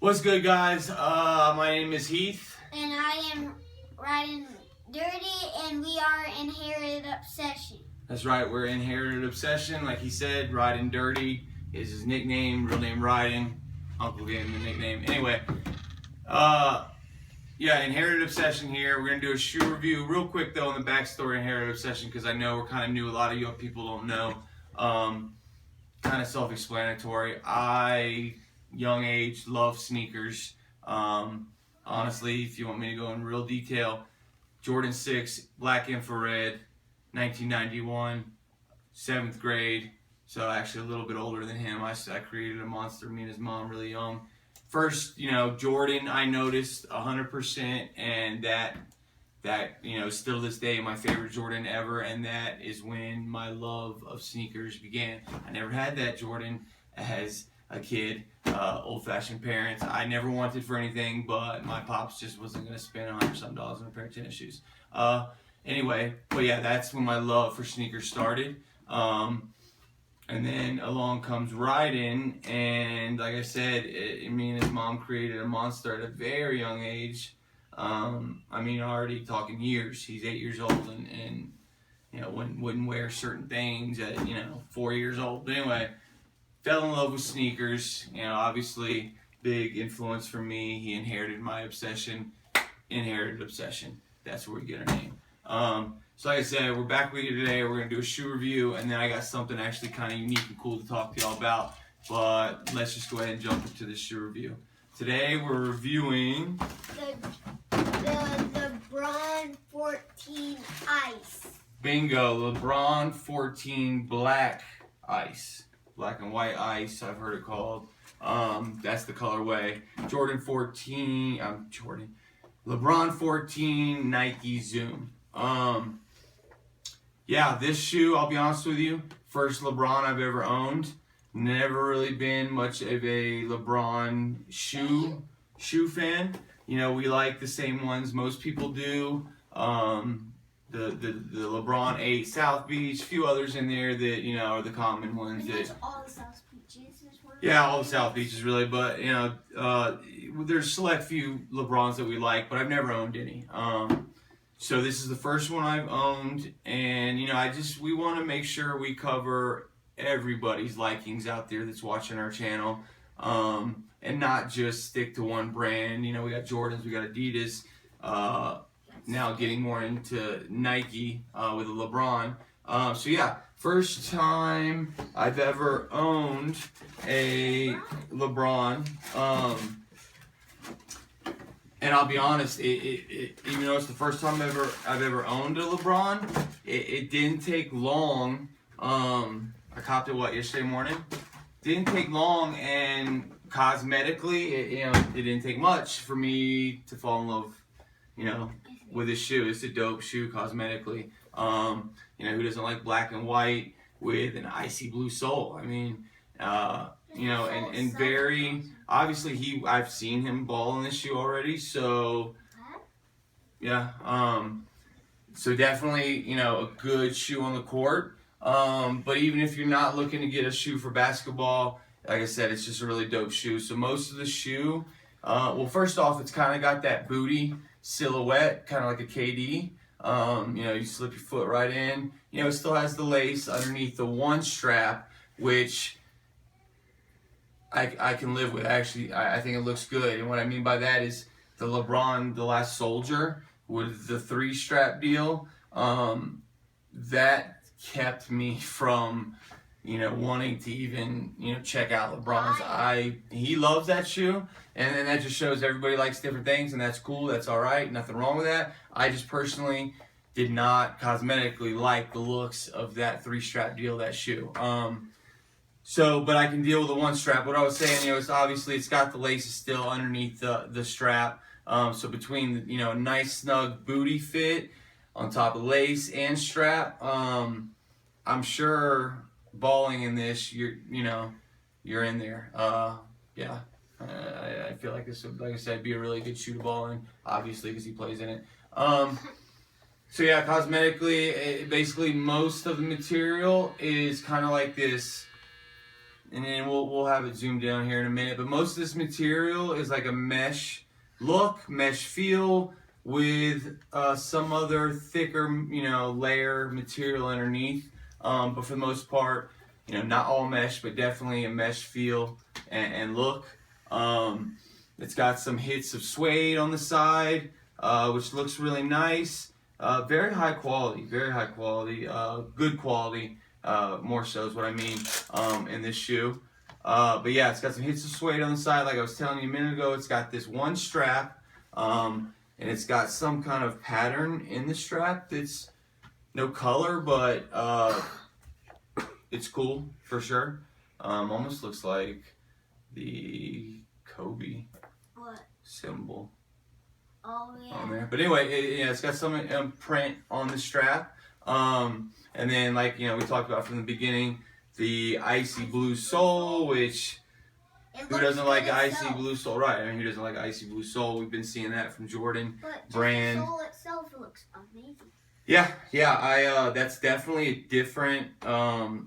What's good, guys? My name is Heath. And I am riding dirty, and we are Inherited Obsession. That's right, we're Inherited Obsession. Like he said, Riding Dirty is his nickname, real name Riding. Uncle gave him the nickname. Anyway, yeah, Inherited Obsession here. We're going to do a shoe review. Real quick, though, on the backstory of Inherited Obsession, because I know we're kind of new. A lot of you people don't know. Kind of self-explanatory. Young age, love sneakers. Honestly, if you want me to go in real detail, Jordan 6, black infrared, 1991, 7th grade. So actually a little bit older than him. I created a monster, me and his mom, really young. First, Jordan, I noticed 100%, and that still this day my favorite Jordan ever, and that is when my love of sneakers began. I never had that Jordan as a kid, old-fashioned parents. I never wanted for anything, but my pops just wasn't going to spend $100-some on a pair of tennis shoes. Anyway, but yeah, that's when my love for sneakers started. And then along comes riding, and like I said, me and his mom created a monster at a very young age. Already talking years. He's 8 years old, and wouldn't wear certain things at 4 years old. But anyway, fell in love with sneakers. Obviously big influence for me. He inherited my obsession. Inherited Obsession. That's where we get our name. So like I said, we're back with you today. We're gonna do a shoe review, and then I got something actually kind of unique and cool to talk to y'all about. But let's just go ahead and jump into this shoe review. Today we're reviewing the LeBron 14 Ice. Bingo, LeBron 14 Black Ice. Black and white ice, I've heard it called. That's the colorway. LeBron 14 Nike Zoom. Yeah, this shoe, I'll be honest with you, first LeBron I've ever owned. Never really been much of a LeBron shoe fan. We like the same ones most people do. The LeBron 8 South Beach, a few others in there that are the common ones. All the South Beaches. Yeah, all the South Beaches really, but there's select few LeBrons that we like, but I've never owned any. So this is the first one I've owned, and we want to make sure we cover everybody's likings out there that's watching our channel, and not just stick to one brand. We got Jordans, we got Adidas. Now getting more into Nike with a LeBron. So yeah, first time I've ever owned a LeBron. And I'll be honest, even though it's the first time I've ever owned a LeBron, it didn't take long. I copped it yesterday morning. Didn't take long, and cosmetically, it didn't take much for me to fall in love, with this shoe. It's a dope shoe cosmetically. Who doesn't like black and white with an icy blue sole? And very obviously I've seen him ball in this shoe already. So yeah, so definitely a good shoe on the court. But even if you're not looking to get a shoe for basketball, like I said, it's just a really dope shoe. So most of the shoe, well, first off, it's kind of got that booty silhouette, kind of like a KD. You slip your foot right in. It still has the lace underneath the one strap, which I can live with. Actually, I think it looks good. And what I mean by that is the LeBron, the Last Soldier, with the 3-strap deal, that kept me from wanting to even check out LeBron's. He loves that shoe, and then that just shows everybody likes different things, and that's cool. That's all right. Nothing wrong with that. I just personally did not cosmetically like the looks of that 3-strap deal, that shoe. But I can deal with the 1-strap. What I was saying, it's obviously it's got the laces still underneath the strap. So between a nice snug booty fit on top of lace and strap, I'm sure balling in this, you're in there. Yeah, I feel like this would, like I said, be a really good shoe to ball in, obviously, because he plays in it. So yeah, cosmetically, basically most of the material is kind of like this and then we'll have it zoomed down here in a minute. But most of this material is like a mesh look, mesh feel with some other thicker, layer material underneath. But for the most part, not all mesh, but definitely a mesh feel and look. It's got some hits of suede on the side, which looks really nice. Very high quality, good quality. More so is what I mean in this shoe. But yeah, it's got some hits of suede on the side. Like I was telling you a minute ago, it's got this one strap, and it's got some kind of pattern in the strap that's no color, but it's cool for sure. Almost looks like the Kobe symbol on there. But anyway, it's got some print on the strap. And then, like, we talked about from the beginning, the icy blue sole, which who doesn't like icy blue sole, right? I mean, who doesn't like icy blue sole? We've been seeing that from Jordan brand. The sole itself looks amazing. Yeah, that's definitely a different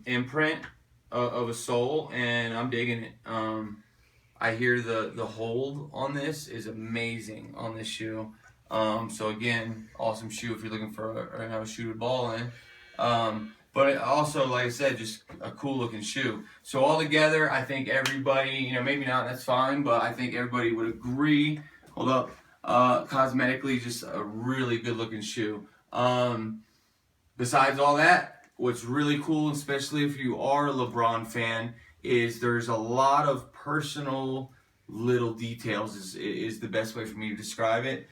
imprint of a sole, and I'm digging it. I hear the hold on this is amazing on this shoe. So again, awesome shoe if you're looking for a shoe to ball in. But it also, like I said, just a cool looking shoe. So all together, I think everybody, maybe not, that's fine, but I think everybody would agree. Hold up, cosmetically, just a really good looking shoe. Besides all that, what's really cool, especially if you are a LeBron fan, is there's a lot of personal little details is the best way for me to describe it.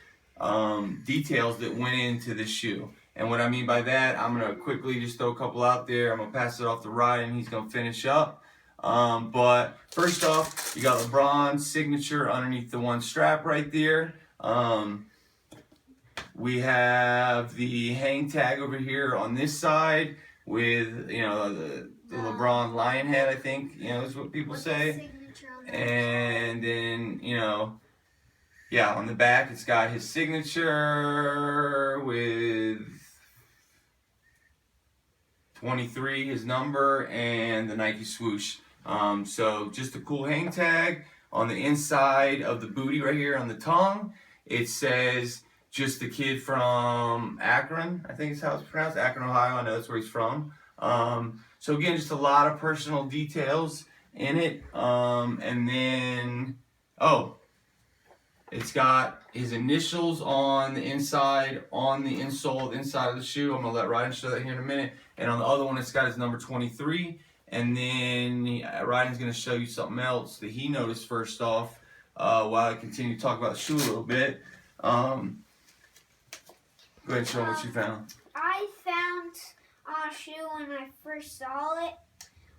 Details that went into the shoe. And what I mean by that, I'm going to quickly just throw a couple out there. I'm going to pass it off to Ryan. He's going to finish up. But first off, you got LeBron's signature underneath the one strap right there. We have the hang tag over here on this side with, the LeBron lion head, I think, is what people say. And then, on the back, it's got his signature with 23, his number, and the Nike swoosh. So just a cool hang tag. On the inside of the booty right here on the tongue, it says, just the kid from Akron, I think is how it's pronounced, Akron, Ohio. I know that's where he's from. So again, just a lot of personal details in it. And then, it's got his initials on the inside, on the insole, inside of the shoe. I'm going to let Ryan show that here in a minute. And on the other one, it's got his number 23. And then Ryan's going to show you something else that he noticed first off while I continue to talk about the shoe a little bit. Go ahead and show what you found. I found a shoe when I first saw it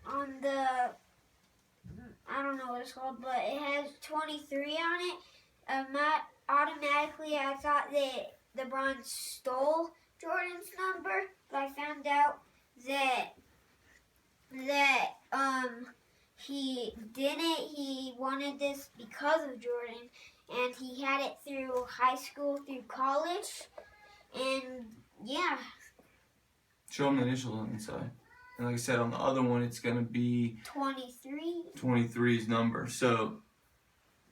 on the, I don't know what it's called, but it has 23 on it. Automatically, I thought that LeBron stole Jordan's number, but I found out that he didn't. He wanted this because of Jordan, and he had it through high school, through college, and yeah. Show him the initials on the inside. And like I said, on the other one, it's going to be 23. 23's number. So,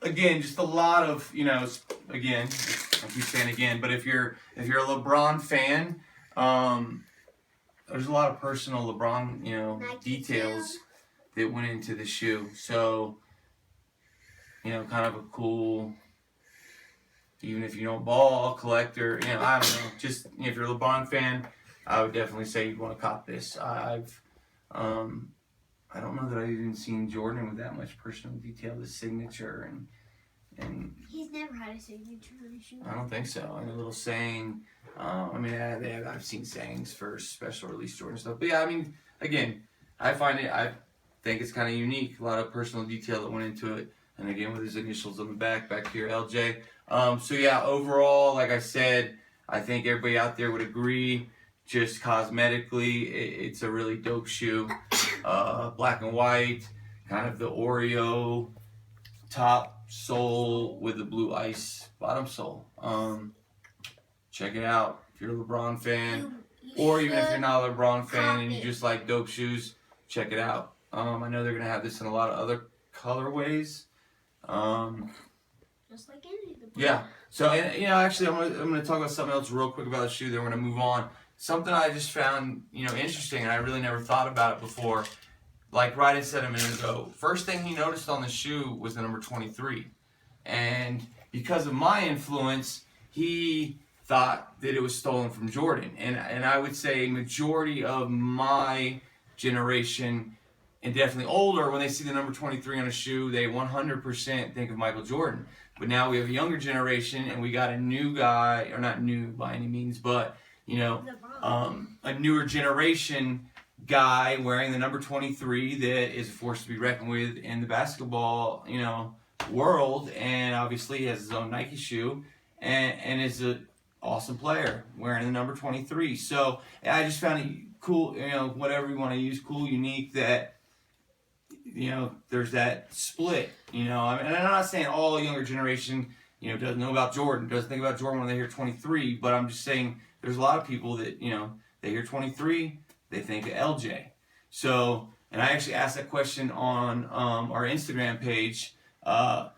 again, just a lot of, again, I keep saying again, but if you're a LeBron fan, there's a lot of personal LeBron, details that went into the shoe. So, kind of a cool, even if you don't ball, collector, I don't know. Just if you're a LeBron fan, I would definitely say you'd want to cop this. I don't know that I've even seen Jordan with that much personal detail, the signature and he's never had a signature on a shoe. I don't think so. And a little saying. I've seen sayings for special release Jordan stuff. But yeah, again, I think it's kind of unique. A lot of personal detail that went into it. And again, with his initials on the back here, LJ. So yeah, overall, like I said, I think everybody out there would agree. Just cosmetically, it's a really dope shoe. Black and white, kind of the Oreo top sole with the blue ice bottom sole. Check it out if you're a LeBron fan, or even if you're not a LeBron fan and you just like dope shoes, check it out. I know they're gonna have this in a lot of other colorways. Just like any of the Yeah. So, and actually, I'm gonna talk about something else real quick about the shoe. Then we're gonna move on. Something I just found, interesting, and I really never thought about it before. Like Ryden said a minute ago, first thing he noticed on the shoe was the number 23, and because of my influence, he thought that it was stolen from Jordan. And I would say majority of my generation, and definitely older, when they see the number 23 on a shoe, they 100% think of Michael Jordan. But now we have a younger generation, and we got a new guy, or not new by any means, but a newer generation guy wearing the number 23 that is a force to be reckoned with in the basketball, world, and obviously he has his own Nike shoe, and is an awesome player wearing the number 23. So I just found it cool, whatever you want to use, cool, unique, that there's that split, and I'm not saying all the younger generation, doesn't know about Jordan, doesn't think about Jordan when they hear 23, but I'm just saying there's a lot of people that, they hear 23, they think of LJ. So, and I actually asked that question on our Instagram page, follow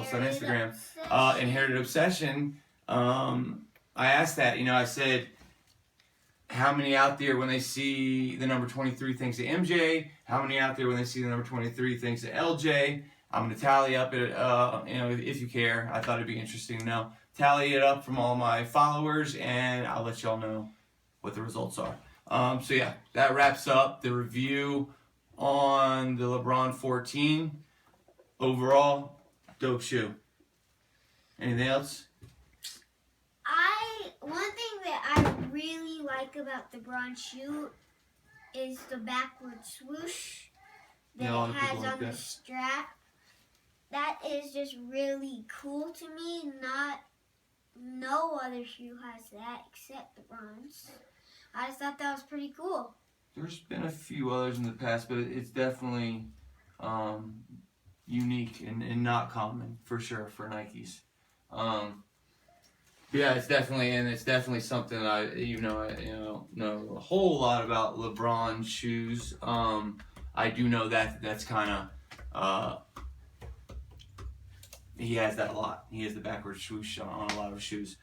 us on Instagram, Inherited Obsession. I asked that, I said, how many out there when they see the number 23 thinks of MJ? How many out there when they see the number 23 thinks of LJ? I'm going to tally up it, if you care. I thought it'd be interesting to know. Tally it up from all my followers, and I'll let y'all know what the results are. So yeah, that wraps up the review on the LeBron 14. Overall, dope shoe. Anything else? One thing that I really like about the bronze shoe is the backward swoosh that it has on the strap. That is just really cool to me. No other shoe has that except the bronze. I just thought that was pretty cool. There's been a few others in the past, but it's definitely unique and not common for sure for Nikes. Yeah, it's definitely something that I know a whole lot about LeBron shoes. I do know that's kind of he has that a lot. He has the backward swoosh on a lot of shoes.